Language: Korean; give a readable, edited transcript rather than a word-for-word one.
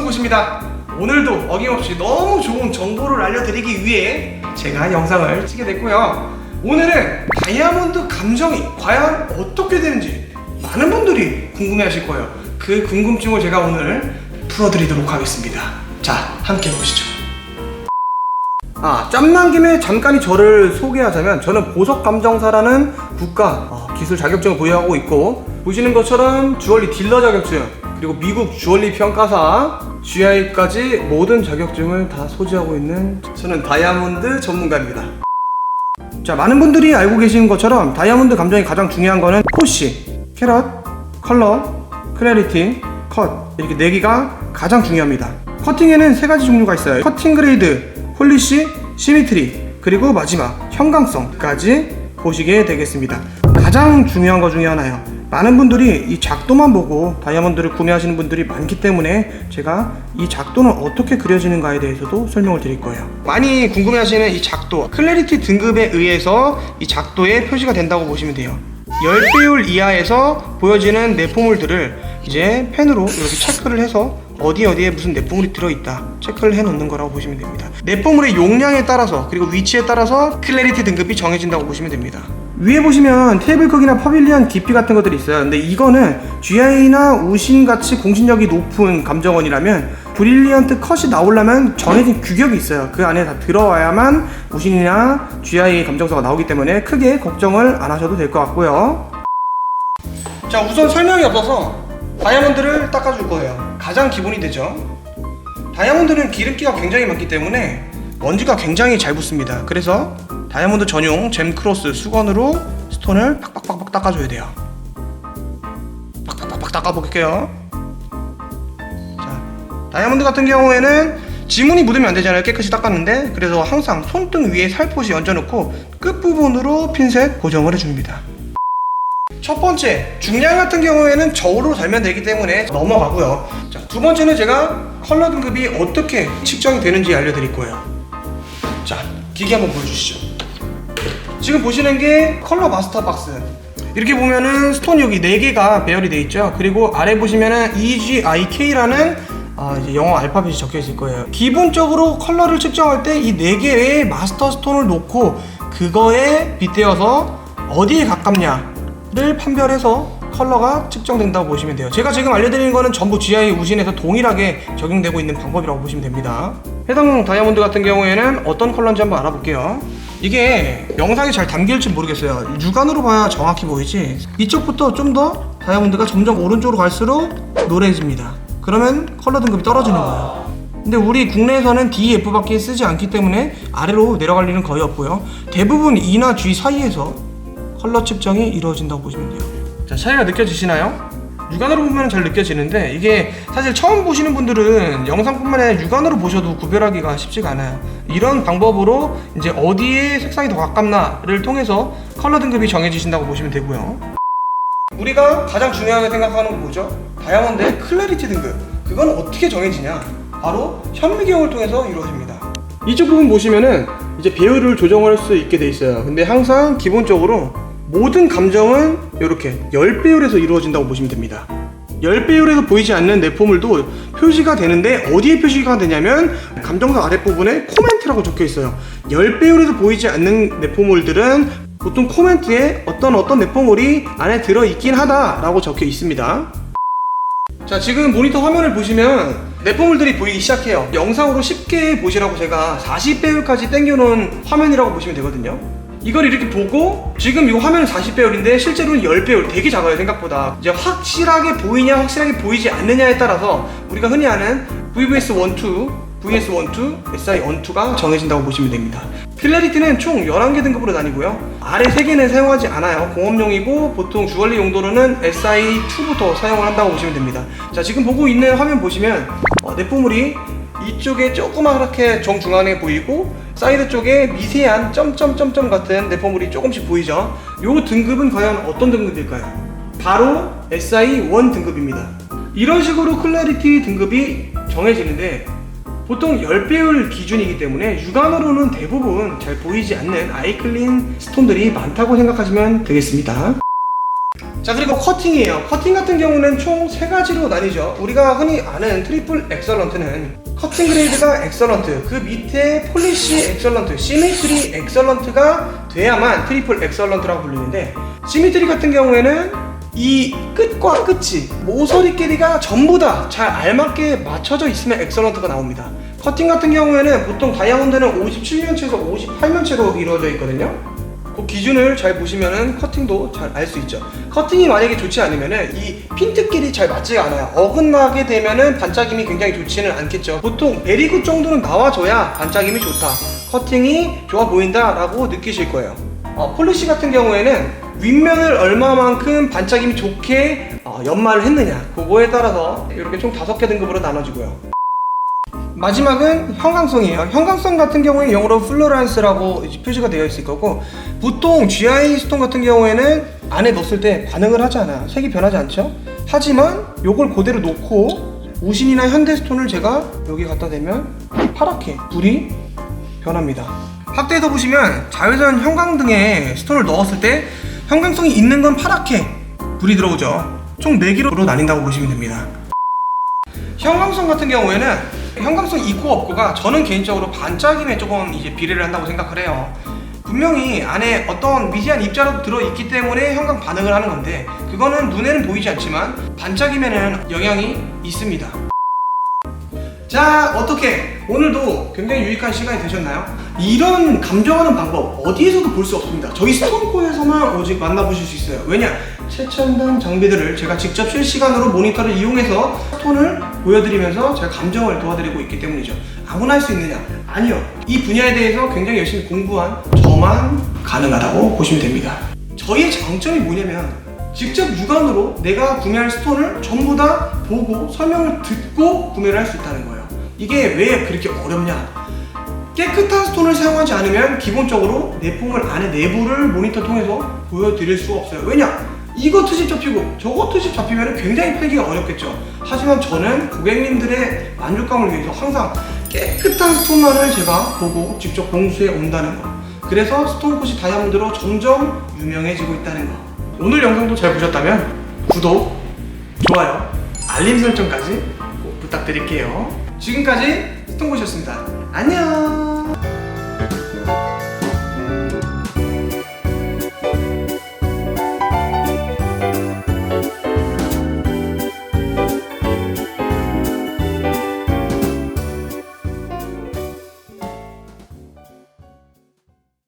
곳입니다. 오늘도 어김없이 너무 좋은 정보를 알려드리기 위해 제가 영상을 찍게 됐고요. 오늘은 다이아몬드 감정이 과연 어떻게 되는지 많은 분들이 궁금해하실 거예요. 그 궁금증을 제가 오늘 풀어드리도록 하겠습니다. 자, 함께 보시죠. 짬난 김에 잠깐 저를 소개하자면, 저는 보석감정사라는 국가 기술 자격증을 보유하고 있고, 보시는 것처럼 주얼리 딜러 자격증, 그리고 미국 주얼리 평가사, GI까지 모든 자격증을 다 소지하고 있는 저는 다이아몬드 전문가입니다. 자, 많은 분들이 알고 계시는 것처럼 다이아몬드 감정이 가장 중요한 거는 포시, 캐럿, 컬러, 클래리티, 컷, 이렇게 4개가 가장 중요합니다. 커팅에는 3가지 종류가 있어요. 커팅 그레이드, 폴리시, 시미트리, 그리고 마지막 형광성까지 보시게 되겠습니다. 가장 중요한 것 중에 하나예요. 많은 분들이 이 작도만 보고 다이아몬드를 구매하시는 분들이 많기 때문에 제가 이 작도는 어떻게 그려지는가에 대해서도 설명을 드릴 거예요. 많이 궁금해하시는 이 작도, 클래리티 등급에 의해서 이 작도에 표시가 된다고 보시면 돼요. 10배율 이하에서 보여지는 내포물들을 이제 펜으로 이렇게 체크를 해서 어디에 무슨 내포물이 들어있다 체크를 해 놓는 거라고 보시면 됩니다. 내포물의 용량에 따라서, 그리고 위치에 따라서 클래리티 등급이 정해진다고 보시면 됩니다. 위에 보시면 테이블 크기나 퍼빌리언 깊이 같은 것들이 있어요. 근데 이거는 GI나 우신같이 공신력이 높은 감정원이라면 브릴리언트 컷이 나오려면 정해진 규격이 있어요. 그 안에 다 들어와야만 우신이나 GI 감정서가 나오기 때문에 크게 걱정을 안 하셔도 될 것 같고요. 자, 우선 설명이 없어서 다이아몬드를 닦아줄 거예요. 가장 기본이 되죠. 다이아몬드는 기름기가 굉장히 많기 때문에 먼지가 굉장히 잘 붙습니다. 그래서 다이아몬드 전용 잼크로스 수건으로 스톤을 팍팍팍팍 닦아줘야 돼요. 팍팍팍팍 닦아볼게요. 자, 다이아몬드 같은 경우에는 지문이 묻으면 안 되잖아요. 깨끗이 닦았는데. 그래서 항상 손등 위에 살포시 얹어놓고 끝부분으로 핀셋 고정을 해줍니다. 첫 번째, 중량 같은 경우에는 저울로 달면 되기 때문에 넘어가고요. 자, 두 번째는 제가 컬러 등급이 어떻게 측정이 되는지 알려드릴 거예요. 자, 기계 한번 보여주시죠. 지금 보시는 게 컬러 마스터 박스. 이렇게 보면은 스톤 여기 4개가 배열이 되어 있죠. 그리고 아래 보시면은 EGIK라는 이제 영어 알파벳이 적혀 있을 거예요. 기본적으로 컬러를 측정할 때 이 4개의 마스터 스톤을 놓고 그거에 빗대어서 어디에 가깝냐를 판별해서 컬러가 측정된다고 보시면 돼요. 제가 지금 알려드리는 거는 전부 GI 우신에서 동일하게 적용되고 있는 방법이라고 보시면 됩니다. 해당 다이아몬드 같은 경우에는 어떤 컬러인지 한번 알아볼게요. 이게 영상에 잘 담길지 모르겠어요. 육안으로 봐야 정확히 보이지, 이쪽부터 좀 더 다이아몬드가 점점 오른쪽으로 갈수록 노래집니다. 그러면 컬러 등급이 떨어지는 거예요. 근데 우리 국내에서는 DF 밖에 쓰지 않기 때문에 아래로 내려갈 일은 거의 없고요. 대부분 E나 G 사이에서 컬러 측정이 이루어진다고 보시면 돼요. 자, 차이가 느껴지시나요? 육안으로 보면 잘 느껴지는데, 이게 사실 처음 보시는 분들은 영상뿐만 아니라 육안으로 보셔도 구별하기가 쉽지가 않아요. 이런 방법으로 이제 어디에 색상이 더 가깝나를 통해서 컬러 등급이 정해지신다고 보시면 되고요. 우리가 가장 중요하게 생각하는 건 뭐죠? 다이아몬드의 클래리티 등급. 그건 어떻게 정해지냐? 바로 현미경을 통해서 이루어집니다. 이쪽 부분 보시면은 이제 배율을 조정할 수 있게 돼 있어요. 근데 항상 기본적으로 모든 감정은 이렇게 10배율에서 이루어진다고 보시면 됩니다. 10배율에서 보이지 않는 내포물도 표시가 되는데, 어디에 표시가 되냐면 감정서 아랫부분에 코멘트라고 적혀 있어요. 10배율에서 보이지 않는 내포물들은 보통 코멘트에 어떤 내포물이 안에 들어있긴 하다라고 적혀 있습니다. 자, 지금 모니터 화면을 보시면 내포물들이 보이기 시작해요. 영상으로 쉽게 보시라고 제가 40배율까지 당겨놓은 화면이라고 보시면 되거든요. 이걸 이렇게 보고, 지금 이 화면은 40배율인데 실제로는 10배율, 되게 작아요. 생각보다. 이제 확실하게 보이냐 확실하게 보이지 않느냐에 따라서 우리가 흔히 아는 VVS12, VS12, SI12가 정해진다고 보시면 됩니다. 클래리티는 총 11개 등급으로 나뉘고요. 아래 3개는 사용하지 않아요. 공업용이고 보통 주얼리 용도로는 SI2부터 사용을 한다고 보시면 됩니다. 자, 지금 보고 있는 화면 보시면 내포물이 이쪽에 조그맣게 정중앙에 보이고, 사이드 쪽에 미세한 점점점점 같은 내포물이 조금씩 보이죠. 요 등급은 과연 어떤 등급일까요? 바로 SI1 등급입니다. 이런 식으로 클래리티 등급이 정해지는데, 보통 10배율 기준이기 때문에 육안으로는 대부분 잘 보이지 않는 아이클린 스톤들이 많다고 생각하시면 되겠습니다. 자, 그리고 커팅이에요. 커팅 같은 경우는 총 3가지로 나뉘죠. 우리가 흔히 아는 트리플 엑설런트는 커팅 그레이드가 엑설런트, 그 밑에 폴리시 엑설런트, 시메트리 엑설런트가 돼야만 트리플 엑설런트라고 불리는데, 시메트리 같은 경우에는 이 끝과 끝이 모서리 길이가 전부 다 잘 알맞게 맞춰져 있으면 엑설런트가 나옵니다. 커팅 같은 경우에는 보통 다이아몬드는 57면체에서 58면체로 이루어져 있거든요. 그 기준을 잘 보시면은 커팅도 잘 알 수 있죠. 커팅이 만약에 좋지 않으면은 이 핀트끼리 잘 맞지가 않아요. 어긋나게 되면은 반짝임이 굉장히 좋지는 않겠죠. 보통 베리굿 정도는 나와줘야 반짝임이 좋다, 커팅이 좋아 보인다 라고 느끼실 거예요. 폴리시 같은 경우에는 윗면을 얼마만큼 반짝임이 좋게 연마를 했느냐, 그거에 따라서 이렇게 총 5개 등급으로 나눠지고요. 마지막은 형광성이에요. 형광성 같은 경우에 영어로 플로란스라고 표시가 되어 있을 거고, 보통 GI 스톤 같은 경우에는 안에 넣었을 때 반응을 하지 않아요. 색이 변하지 않죠? 하지만 요걸 그대로 놓고 우신이나 현대 스톤을 제가 여기 갖다 대면 파랗게 불이 변합니다. 확대해서 보시면 자외선 형광등에 스톤을 넣었을 때 형광성이 있는 건 파랗게 불이 들어오죠. 총 4개로 나뉜다고 보시면 됩니다. 형광성 같은 경우에는 형광성 있고 없고가 저는 개인적으로 반짝임에 조금 이제 비례를 한다고 생각을 해요. 분명히 안에 어떤 미세한 입자로 들어있기 때문에 형광 반응을 하는 건데, 그거는 눈에는 보이지 않지만 반짝임에는 영향이 있습니다. 자, 어떻게 오늘도 굉장히 유익한 시간이 되셨나요? 이런 감정하는 방법 어디에서도 볼 수 없습니다. 저희 스톤코에서만 오직 만나보실 수 있어요. 왜냐? 최첨단 장비들을 제가 직접 실시간으로 모니터를 이용해서 스톤을 보여드리면서 제가 감정을 도와드리고 있기 때문이죠. 아무나 할 수 있느냐? 아니요. 이 분야에 대해서 굉장히 열심히 공부한 저만 가능하다고 보시면 됩니다. 저희의 장점이 뭐냐면 직접 육안으로 내가 구매할 스톤을 전부 다 보고 설명을 듣고 구매를 할 수 있다는 거예요. 이게 왜 그렇게 어렵냐? 깨끗한 스톤을 사용하지 않으면 기본적으로 내포물 안에 내부를 모니터 통해서 보여드릴 수가 없어요. 왜냐? 이거 트집 잡히고 저거 트집 잡히면 굉장히 팔기가 어렵겠죠. 하지만 저는 고객님들의 만족감을 위해서 항상 깨끗한 스톤만을 제가 보고 직접 공수해 온다는 거. 그래서 스톤코시 다이아몬드로 점점 유명해지고 있다는 거. 오늘 영상도 잘 보셨다면 구독, 좋아요, 알림 설정까지 꼭 부탁드릴게요. 지금까지 스톤코시였습니다. 안녕.